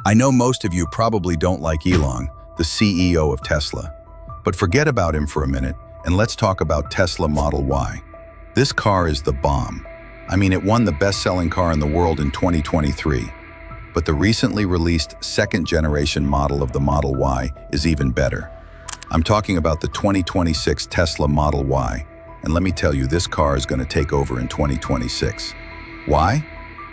I know most of you probably don't like Elon, the CEO of Tesla. But forget about him for a minute and let's talk about Tesla Model Y. This car is the bomb. I mean, it won the best-selling car in the world in 2023. But the recently released second-generation model of the Model Y is even better. I'm talking about the 2026 Tesla Model Y. And let me tell you, this car is going to take over in 2026. Why?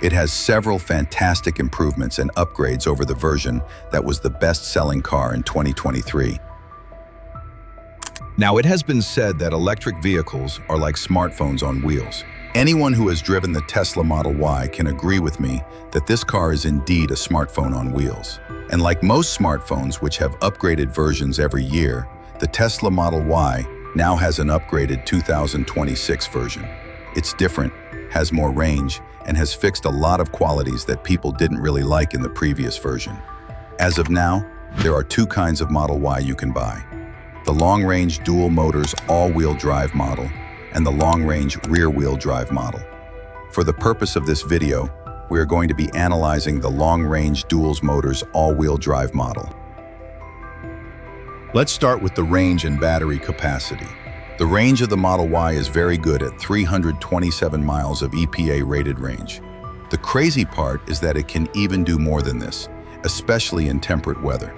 It has several fantastic improvements and upgrades over the version that was the best-selling car in 2023. Now, it has been said that electric vehicles are like smartphones on wheels. Anyone who has driven the Tesla Model Y can agree with me that this car is indeed a smartphone on wheels. And like most smartphones which have upgraded versions every year, the Tesla Model Y now has an upgraded 2026 version. It's different, has more range, and has fixed a lot of qualities that people didn't really like in the previous version. As of now, there are two kinds of Model Y you can buy: the long-range dual motors all-wheel drive model and the long-range rear-wheel drive model. For the purpose of this video, we are going to be analyzing the long-range dual motors all-wheel drive model. Let's start with the range and battery capacity. The range of the Model Y is very good at 327 miles of EPA-rated range. The crazy part is that it can even do more than this, especially in temperate weather.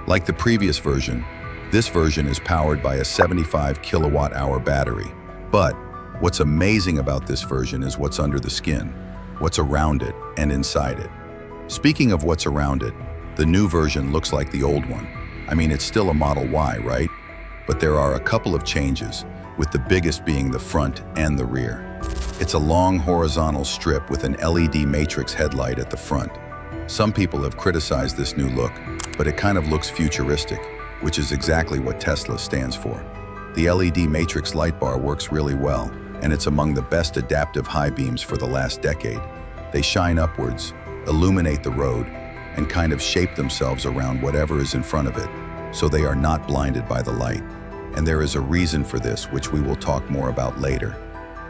Like the previous version, this version is powered by a 75 kilowatt-hour battery. But what's amazing about this version is what's under the skin, what's around it and inside it. Speaking of what's around it, the new version looks like the old one. I mean, it's still a Model Y, right? But there are a couple of changes, with the biggest being the front and the rear. It's a long horizontal strip with an LED matrix headlight at the front. Some people have criticized this new look, but it kind of looks futuristic, which is exactly what Tesla stands for. The LED matrix light bar works really well, and it's among the best adaptive high beams for the last decade. They shine upwards, illuminate the road, and kind of shape themselves around whatever is in front of it, so they are not blinded by the light. And there is a reason for this, which we will talk more about later.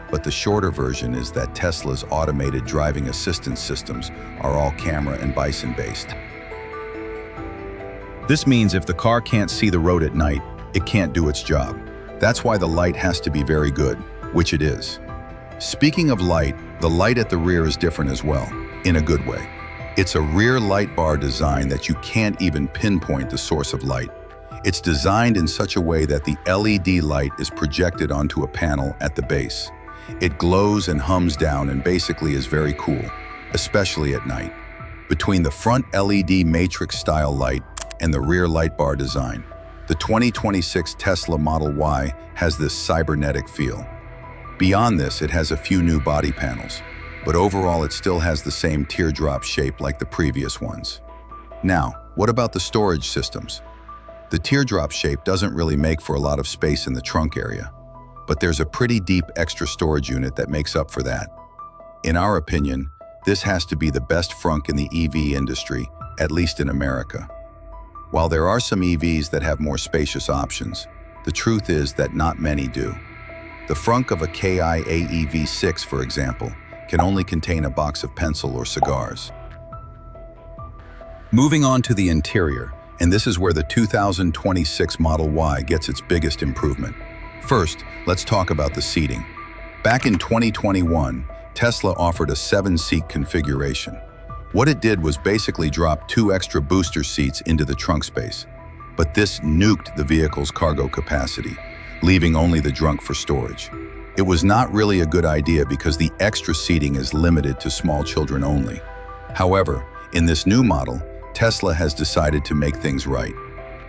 But the shorter version is that Tesla's automated driving assistance systems are all camera and Bison based. This means if the car can't see the road at night, it can't do its job. That's why the light has to be very good, which it is. Speaking of light, the light at the rear is different as well, in a good way. It's a rear light bar design that you can't even pinpoint the source of light. It's designed in such a way that the LED light is projected onto a panel at the base. It glows and hums down and basically is very cool, especially at night. Between the front LED matrix-style light and the rear light bar design, the 2026 Tesla Model Y has this cybernetic feel. Beyond this, it has a few new body panels, but overall it still has the same teardrop shape like the previous ones. Now, what about the storage systems? The teardrop shape doesn't really make for a lot of space in the trunk area, but there's a pretty deep extra storage unit that makes up for that. In our opinion, this has to be the best frunk in the EV industry, at least in America. While there are some EVs that have more spacious options, the truth is that not many do. The frunk of a Kia AEV6, for example, can only contain a box of pencil or cigars. Moving on to the interior, and this is where the 2026 Model Y gets its biggest improvement. First, let's talk about the seating. Back in 2021, Tesla offered a 7-seat configuration. What it did was basically drop 2 extra booster seats into the trunk space. But this nuked the vehicle's cargo capacity, leaving only the trunk for storage. It was not really a good idea because the extra seating is limited to small children only. However, in this new model, Tesla has decided to make things right.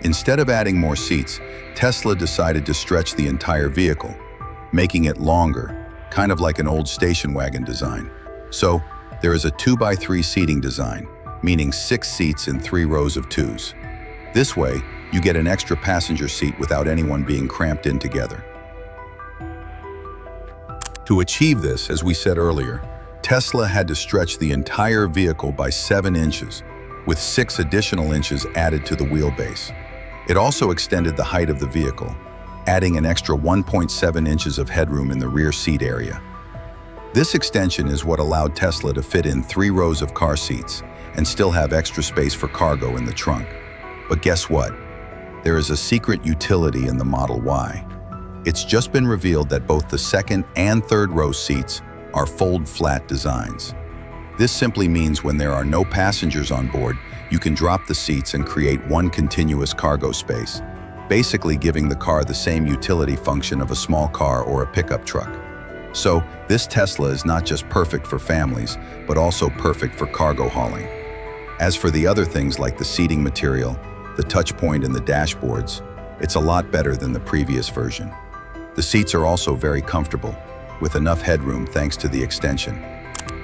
Instead of adding more seats, Tesla decided to stretch the entire vehicle, making it longer, kind of like an old station wagon design. So, there is a 2x3 seating design, meaning 6 seats in 3 rows of 2s. This way, you get an extra passenger seat without anyone being cramped in together. To achieve this, as we said earlier, Tesla had to stretch the entire vehicle by 7 inches, with 6 additional inches added to the wheelbase. It also extended the height of the vehicle, adding an extra 1.7 inches of headroom in the rear seat area. This extension is what allowed Tesla to fit in 3 rows of car seats, and still have extra space for cargo in the trunk. But guess what? There is a secret utility in the Model Y. It's just been revealed that both the second and third row seats are fold-flat designs. This simply means when there are no passengers on board, you can drop the seats and create one continuous cargo space, basically giving the car the same utility function of a small car or a pickup truck. So, this Tesla is not just perfect for families, but also perfect for cargo hauling. As for the other things like the seating material, the touch point and the dashboards, it's a lot better than the previous version. The seats are also very comfortable, with enough headroom thanks to the extension.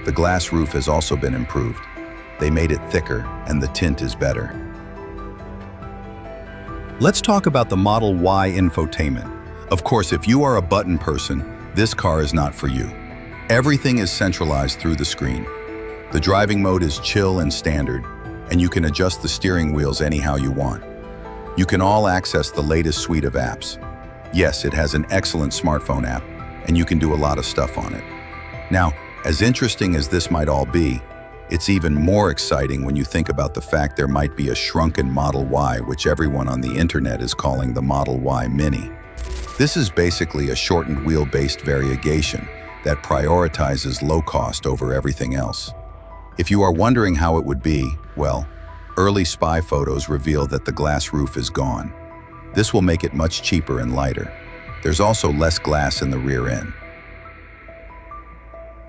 The glass roof has also been improved. They made it thicker and the tint is better. Let's talk about the Model Y infotainment. Of course, if you are a button person, this car is not for you. Everything is centralized through the screen. The driving mode is chill and standard, and you can adjust the steering wheels anyhow you want. You can all access the latest suite of apps. Yes, it has an excellent smartphone app, and you can do a lot of stuff on it. Now, as interesting as this might all be, it's even more exciting when you think about the fact there might be a shrunken Model Y, which everyone on the internet is calling the Model Y Mini. This is basically a shortened wheel-based variegation that prioritizes low cost over everything else. If you are wondering how it would be, well, early spy photos reveal that the glass roof is gone. This will make it much cheaper and lighter. There's also less glass in the rear end.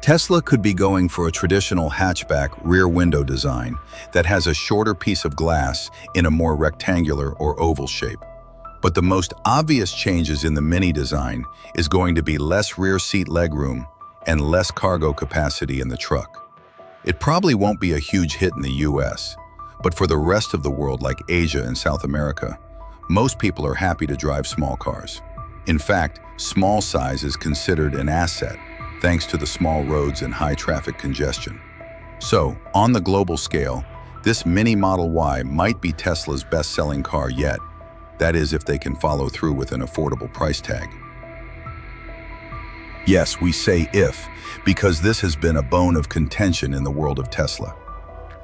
Tesla could be going for a traditional hatchback rear window design that has a shorter piece of glass in a more rectangular or oval shape. But the most obvious changes in the Mini design is going to be less rear seat legroom and less cargo capacity in the truck. It probably won't be a huge hit in the US, but for the rest of the world like Asia and South America, most people are happy to drive small cars. In fact, small size is considered an asset, thanks to the small roads and high traffic congestion. So, on the global scale, this Mini Model Y might be Tesla's best-selling car yet. That is, if they can follow through with an affordable price tag. Yes, we say if, because this has been a bone of contention in the world of Tesla.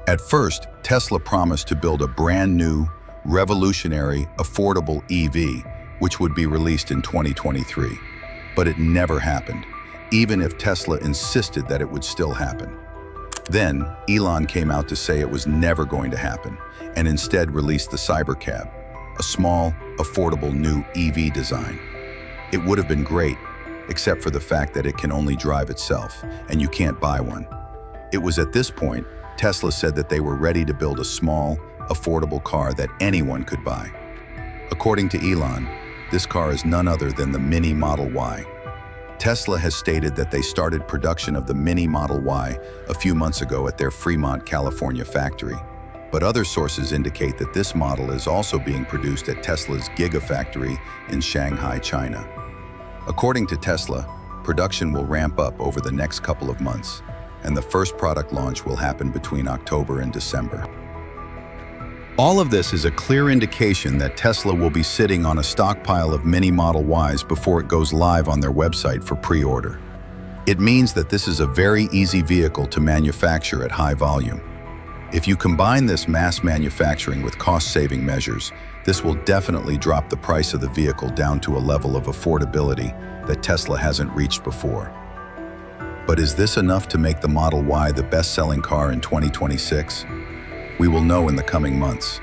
At first, Tesla promised to build a brand new, revolutionary, affordable EV, which would be released in 2023. But it never happened, even if Tesla insisted that it would still happen. Then, Elon came out to say it was never going to happen, and instead released the Cybercab, a small, affordable new EV design. It would have been great, except for the fact that it can only drive itself, and you can't buy one. It was at this point, Tesla said that they were ready to build a small, affordable car that anyone could buy. According to Elon, this car is none other than the Mini Model Y. Tesla has stated that they started production of the Mini Model Y a few months ago at their Fremont, California factory. But other sources indicate that this model is also being produced at Tesla's Gigafactory in Shanghai, China. According to Tesla, production will ramp up over the next couple of months, and the first product launch will happen between October and December. All of this is a clear indication that Tesla will be sitting on a stockpile of Mini Model Ys before it goes live on their website for pre-order. It means that this is a very easy vehicle to manufacture at high volume. If you combine this mass manufacturing with cost-saving measures, this will definitely drop the price of the vehicle down to a level of affordability that Tesla hasn't reached before. But is this enough to make the Model Y the best-selling car in 2026? We will know in the coming months.